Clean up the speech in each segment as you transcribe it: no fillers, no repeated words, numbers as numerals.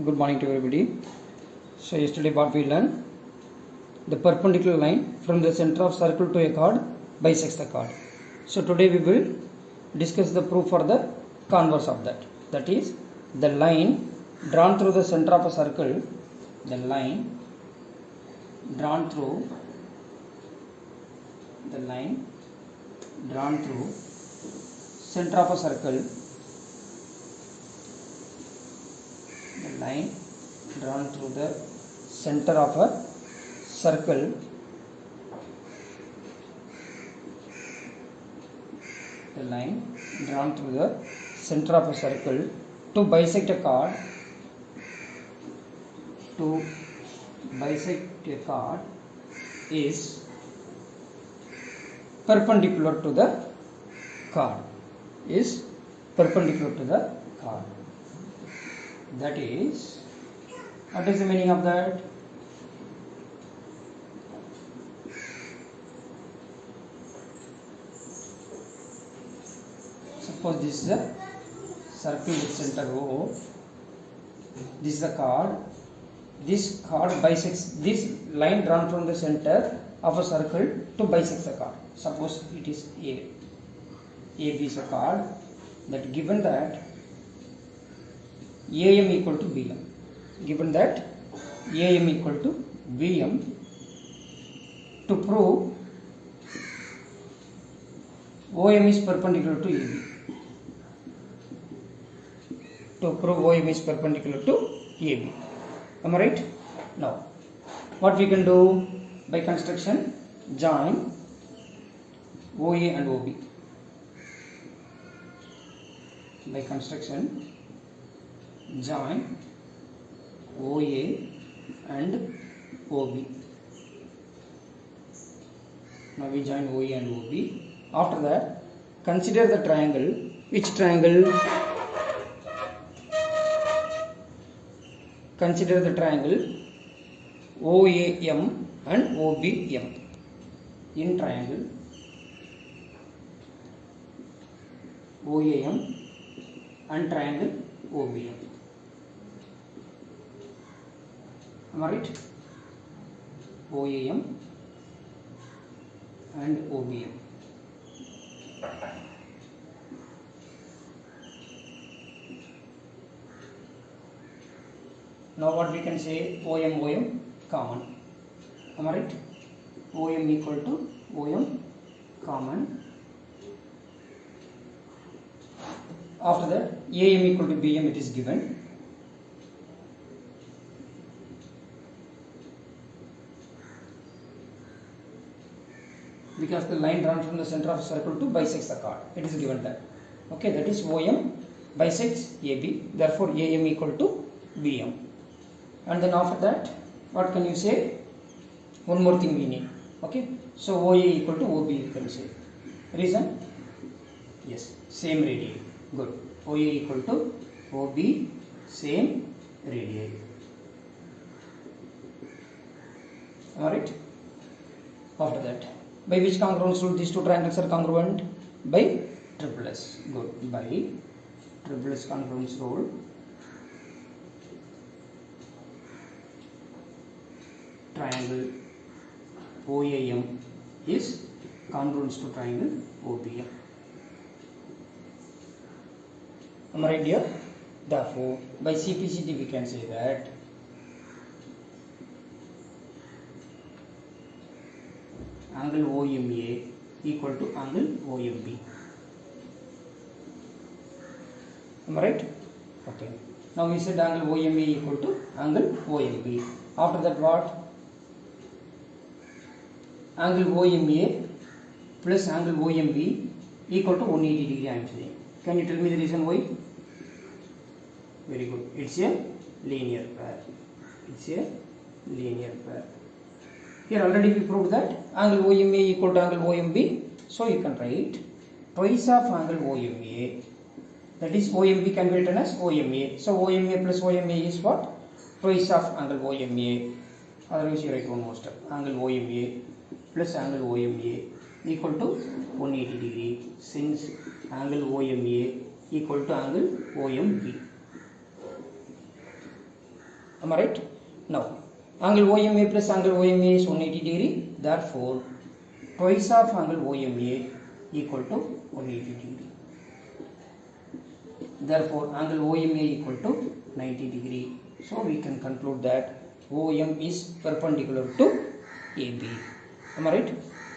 Good morning to everybody. So yesterday what we learned, the perpendicular line from the center of circle to a chord bisects the chord. So today we will discuss the proof for the converse of that. That is, the line drawn through the center of a circle, the line drawn through center of a circle, the line drawn through the center of a circle to bisect a chord is perpendicular to the chord. That is, what is the meaning of that? Suppose this is a circle with center O. This is the chord. This chord bisects this line drawn from the center of a circle to bisect the chord. Suppose it is A. AB is a chord. That given that AM equal to BM. To prove OM is perpendicular to AB. Am I right? Now, what we can do by construction, join OA and OB. Now we join OA and OB. After that, consider the triangle. Which triangle? Consider the triangle OAM and OBM. In triangle OAM and triangle OBM. Am I right? OAM and OBM. Now what we can say, OM common. Am I right? OM equal to OM common. After that, AM equal to BM, it is given. Because the line drawn from the center of the circle to bisects the chord. It is given that. Okay, that is OM bisects AB. Therefore, AM equal to BM. And then after that, what can you say? One more thing we need. Okay, so OA equal to OB you can say. Reason? Yes, same radii. Good. OA equal to OB, same radii. Alright. After that, by which congruence rule these two triangles are congruent? By triple S. Good. By triple S congruence rule. Triangle OAM is congruent to triangle OBM. Am I right here? Therefore, by CPCT we can say that angle OMA equal to angle OMB. Am I right? Okay. Now we said angle OMA equal to angle OMB. After that what? Angle OMA plus angle OMB equal to 180 degree I am saying. Can you tell me the reason why? Very good. It's a linear pair. Here already we proved that angle OMA equal to angle OMB. So you can write twice of angle OMA. That is OMB can be written as OMA. So OMA plus OMA is what? Twice of angle OMA. Otherwise you write one more step. Angle OMA plus angle OMA equal to 180 degree, since angle OMA equal to angle OMB. Am I right? Now, angle OMA plus angle OMA is 180 degree. Therefore, twice of angle OMA equal to 180 degree. Therefore, angle OMA equal to 90 degree. So, we can conclude that OM is perpendicular to AB. Am I right?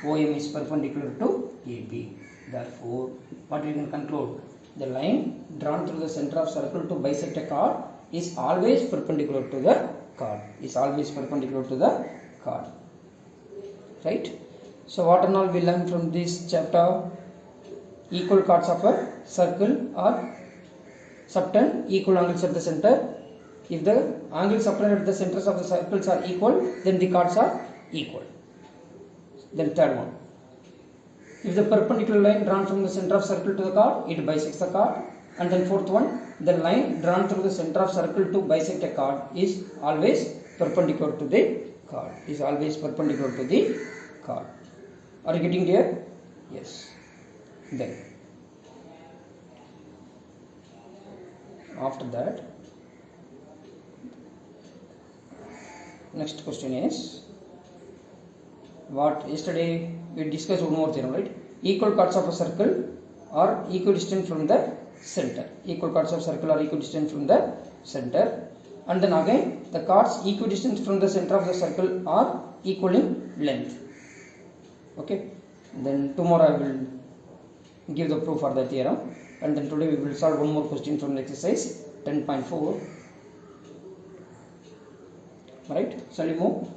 OM is perpendicular to AB. Therefore, what we can conclude? The line drawn through the center of circle to bisect a chord is always perpendicular to the chord. Is always perpendicular to the chord. Right? So, what and all we learn from this chapter? Equal chords of a circle are subtend equal angles at the center. If the angles subtended at the centers of the circles are equal, then the chords are equal. Then third one. If the perpendicular line drawn from the center of circle to the chord, it bisects the chord. And then fourth one, the line drawn through the center of circle to bisect a chord is always perpendicular to the chord. Is always perpendicular to the chord. Are you getting there? Yes. Then after that, next question is, what yesterday we discussed one more theorem, right? Equal chords of a circle are equidistant from the center. Equal chords of circle are equidistant from the center. And then again, the chords equidistant from the center of the circle are equal in length. Okay. Then tomorrow I will give the proof for the theorem. And then today we will solve one more question from the exercise 10.4. Right? Shall we move?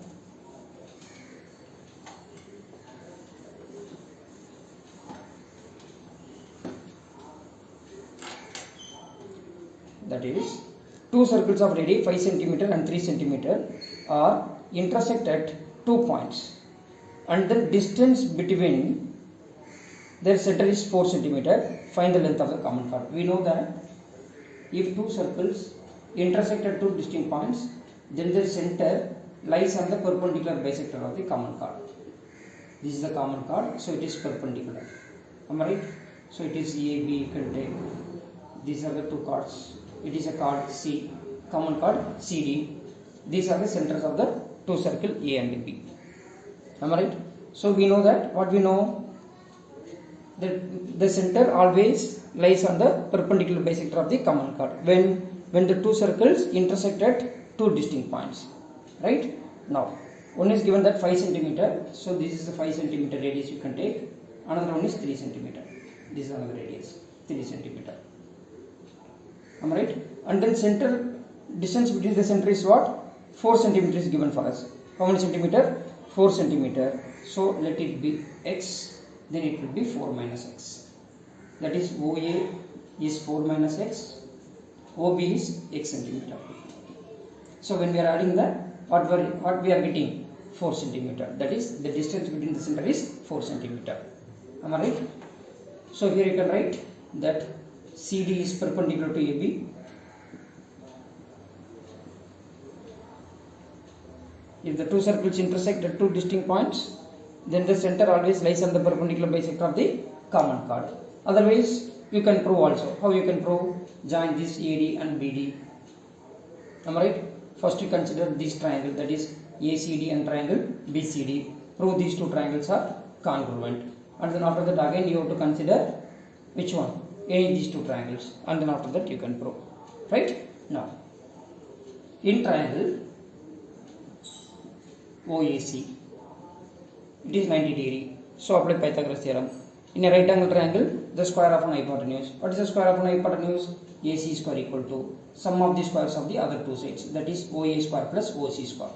That is, two circles of radii 5 cm and 3 cm are intersect at 2 points, and the distance between their center is 4 cm. Find the length of the common chord. We know that if two circles intersect at two distinct points, then their center lies on the perpendicular bisector of the common chord. This is the common chord, so it is perpendicular. Am I right? So it is AB, you can take. These are the two chords. It is a chord C, common chord CD. These are the centers of the two circles A and B. Am I right? So we know that, what we know? That the center always lies on the perpendicular bisector of the common chord when the two circles intersect at two distinct points. Right? Now, one is given that 5 cm. So this is the 5 cm radius you can take. Another one is 3 cm. This is another radius, 3 cm. Am I right? And then center distance between the center is what? 4 cm is given for us. How many centimeter? 4 cm. So let it be x, then it will be 4 minus x. That is, OA is 4 minus x, OB is x centimeter. So when we are adding that, what we are getting? 4 centimeter. That is, the distance between the center is 4 centimeter. Am I right? So here you can write that CD is perpendicular to AB. If the two circles intersect at two distinct points, then the center always lies on the perpendicular bisector of the common chord. Otherwise, you can prove also. How you can prove? Join this AD and BD. Am I right? First you consider this triangle, that is ACD and triangle BCD. Prove these two triangles are congruent. And then after that again you have to consider which one? Any of these two triangles. And then after that you can prove. Right? Now, in triangle OAC, it is 90 degree. So apply Pythagoras theorem. In a right angle triangle, the square of an hypotenuse. What is the square of an hypotenuse? AC square equal to sum of the squares of the other two sides. That is OA square plus OC square.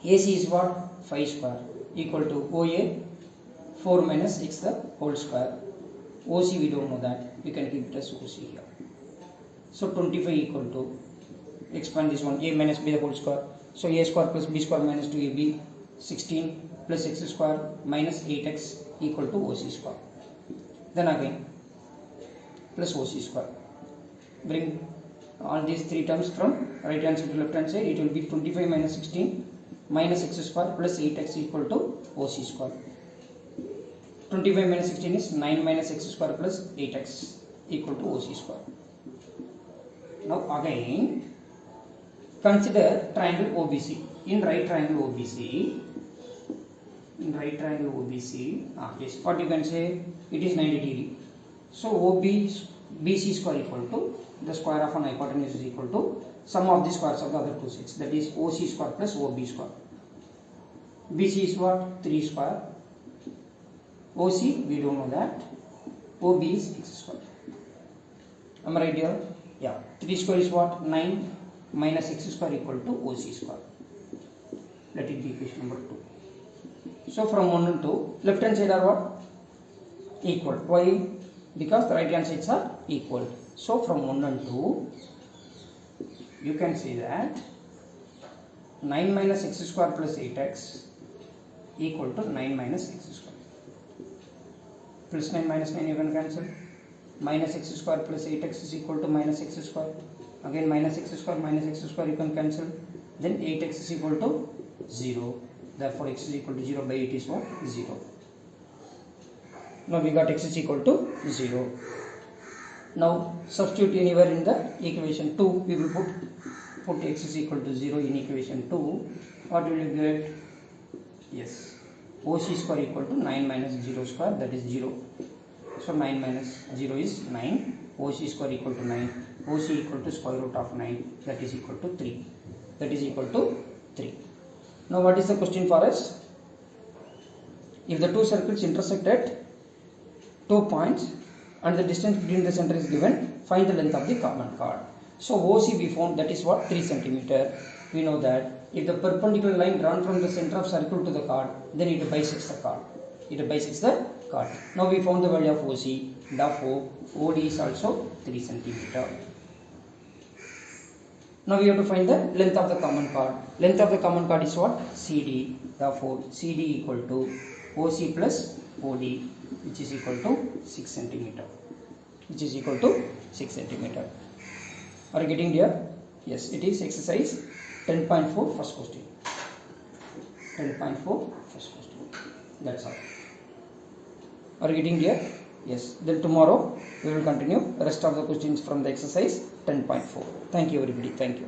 AC is what? 5 square equal to OA 4 minus x the whole square. OC we don't know that. We can keep it as OC here. So 25 equal to, expand this one, A minus B the whole square. So A square plus B square minus 2AB, 16 plus x square minus 8x equal to OC square. Then again plus OC square. Bring all these three terms from right hand side to left hand side. It will be 25 minus 16 minus x square plus 8x equal to OC square. 25 minus 16 is 9 minus x square plus 8x equal to OC square. Now again consider triangle OBC. In right triangle OBC, yes, what you can say, it is 90 degree. So BC square equal to the square of an hypotenuse is equal to sum of the squares of the other two sides, that is OC square plus OB square. BC is what? 3 square. OC we don't know that. OB is x square. Am I right here? Yeah. 3 square is what? 9 minus x square equal to OC square. Let it be equation number 2. So from 1 and 2, left hand side are what? Equal. Why? Because the right hand sides are equal. So from 1 and 2, you can say that 9 minus x square plus 8x equal to 9 minus x square. Plus 9 minus 9 you can cancel. Minus x square plus 8x is equal to minus x square. Again minus x square you can cancel. Then 8x is equal to 0. Therefore x is equal to 0 by 8 is what? 0. Now we got x is equal to 0. Now substitute anywhere in the equation 2. We will put x is equal to 0 in equation 2. What will you get? Yes, OC square equal to 9 minus 0 square, that is 0. So 9 minus 0 is 9. OC square equal to 9. OC equal to square root of 9, that is equal to 3. That is equal to 3. Now what is the question for us? If the two circles intersect at 2 points and the distance between the center is given, find the length of the common chord. So OC we found, that is what? 3 centimeter. We know that if the perpendicular line drawn from the center of circle to the chord, then it bisects the chord. Now we found the value of OC. Therefore OD is also 3 centimeter. Now we have to find the length of the common chord. Length of the common chord is what? CD. Therefore CD equal to OC plus OD, which is equal to 6 centimeter. Are you getting here? Yes, it is exercise 10.4 first question. 10.4 first question. That's all. Are you getting here? Yes. Then tomorrow we will continue the rest of the questions from the exercise 10.4. Thank you everybody. Thank you.